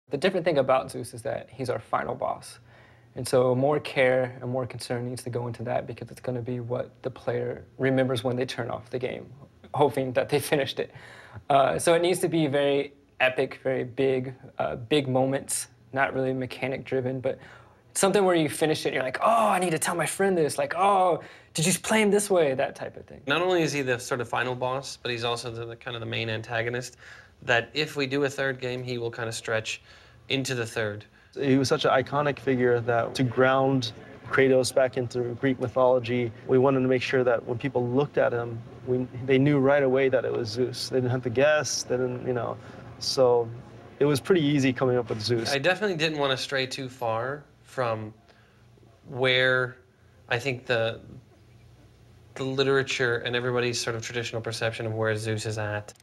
The different thing about Zeus is that he's our final boss. And so more care and more concern needs to go into that because it's going to be what the player remembers when they turn off the game, hoping that they finished it. So it needs to be very epic, very big, big moments, not really mechanic driven, but something where you finish it and you're like, oh, I need to tell my friend this. Like, oh, did you play him this way? That type of thing. Not only is he the sort of final boss, but he's also the kind of the main antagonist, that if we do a third game, he will kind of stretch into the third. He was such an iconic figure that to ground Kratos back into Greek mythology, we wanted to make sure that when people looked at him, they knew right away that it was Zeus. They didn't have to guess, they didn't, you know. So it was pretty easy coming up with Zeus. I definitely didn't want to stray too far from where I think the literature and everybody's sort of traditional perception of where Zeus is at.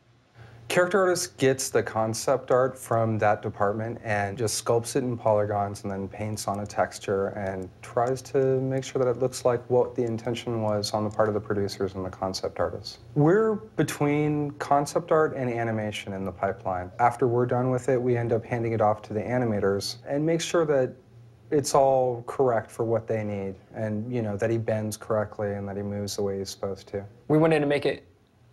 Character artist gets the concept art from that department and just sculpts it in polygons and then paints on a texture and tries to make sure that it looks like what the intention was on the part of the producers and the concept artists. We're between concept art and animation in the pipeline. After we're done with it, we end up handing it off to the animators and make sure that it's all correct for what they need and, you know, that he bends correctly and that he moves the way he's supposed to. We wanted to make it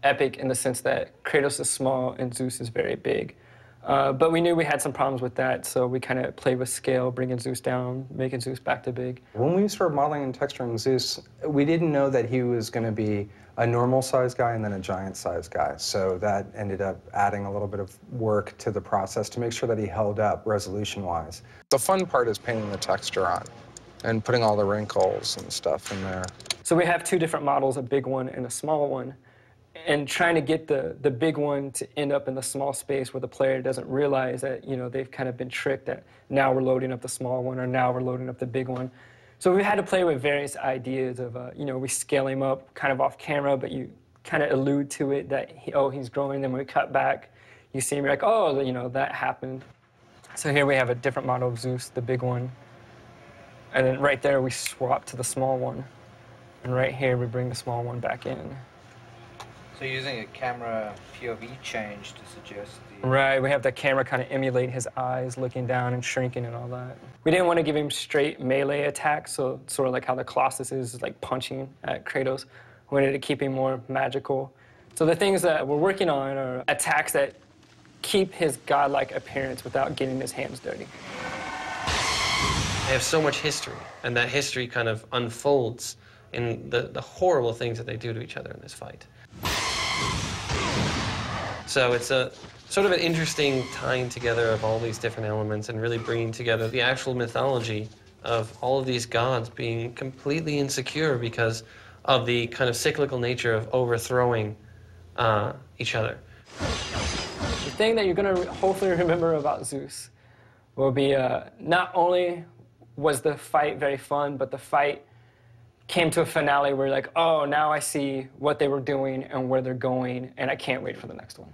epic in the sense that Kratos is small and Zeus is very big. But we knew we had some problems with that, so we kind of played with scale, bringing Zeus down, making Zeus back to big. When we started modeling and texturing Zeus, we didn't know that he was going to be a normal-sized guy and then a giant-sized guy. So that ended up adding a little bit of work to the process to make sure that he held up resolution-wise. The fun part is painting the texture on and putting all the wrinkles and stuff in there. So we have two different models, a big one and a small one. And trying to get the big one to end up in the small space where the player doesn't realize that, you know, they've kind of been tricked that now we're loading up the small one or now we're loading up the big one. So we had to play with various ideas of, you know, we scale him up kind of off camera, but you kind of allude to it that, he's growing. Then when we cut back, you see him, you're like, oh, you know, that happened. So here we have a different model of Zeus, the big one. And then right there, we swap to the small one. And right here, we bring the small one back in. So using a camera POV change to suggest the... Right, we have the camera kind of emulate his eyes looking down and shrinking and all that. We didn't want to give him straight melee attacks, so sort of like how the Colossus is like punching at Kratos. We wanted to keep him more magical. So the things that we're working on are attacks that keep his godlike appearance without getting his hands dirty. They have so much history, and that history kind of unfolds in the horrible things that they do to each other in this fight. So it's a sort of an interesting tying together of all these different elements and really bringing together the actual mythology of all of these gods being completely insecure because of the kind of cyclical nature of overthrowing each other. The thing that you're going to hopefully remember about Zeus will be not only was the fight very fun, but the fight came to a finale where you're like, oh, now I see what they were doing and where they're going, and I can't wait for the next one.